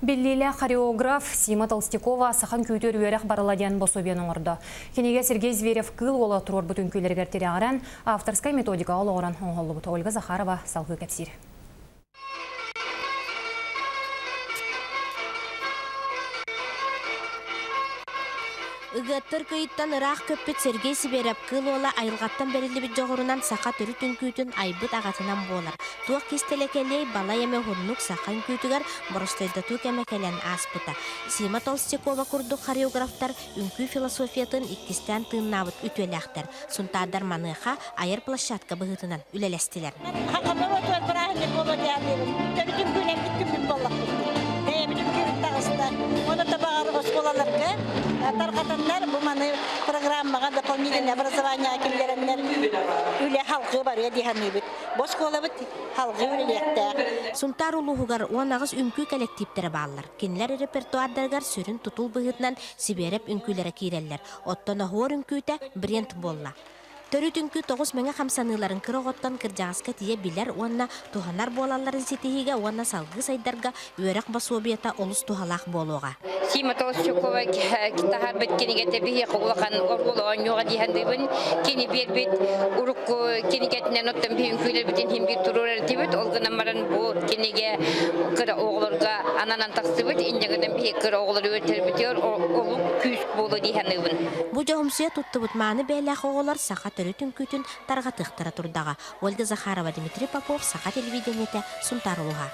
Беллиле хореограф Сима Толстякова сахан күйтер үйерек бараладен бособен оңырды. Кенеге Сергей Зверев кыл ола тұрор бүтін көйлергер ағаран, авторскай методика олағыран оңғолы бұты Ольга Захарова салғы кәпсир. Ыгаттыр кыйыттан ырақ көппет Сергей Зверев кыл ола айылғаттан берілі біт жоғырынан сақа түрі түн айбыт ағатынан болар. Туақ кестелекелей бала еме хұрнук сақан күйтігер бұрыстайда тук әмекелен аспыта. Сима Толстякова күрді хореографтар үнкі философиятын иккістен тыыннабыт үтеләқтер. Сұнтадар маныға айыр площадка бұғытынан үлелестілер. Тарқатандар бұл маны программаға дополнительное образование кемдеренлер үлі халқы бар едіғаны бүт. Бос қолы бүт халқы үлелектер. Сұнтар ұлығығар оңағыз үнкі коллективтері бағылар. Кенлер репертуардарғар сүрін тұтыл бұғытынан сибереп үнкілері кейрелер. Оттона хор үнкүйті бренд болла. Төрі түнкі 9 меңе қамсаныларын кырығыттан кіржағысқа тие білер онна туханар болаларын сетихиге онна салғы сайдарға өрек басуобията олыс тухалақ болуға. Сима Толстякова китахар бит кенигете бихи қоғлақан орғылыған йоға дейхандыбын кені бербет ұрық кенигетінен оттан бейін көйлер бітін хембек тұрурар дебет олғынамарын бұл кенеге кірі оғылырға ананан тақсы бит индегіден бихи кірі оғылыр өтер бітер олық күйіск болу дейхандыбын. Бұл жоғымсуя тұтты бұтманы бәләқ оғылар сақа түрітін күтін тарға тұқтыра тұрдаға. Ольга Захарова, Дмитрий Попов, Сақа телевидениеті, Сұнтар Улға.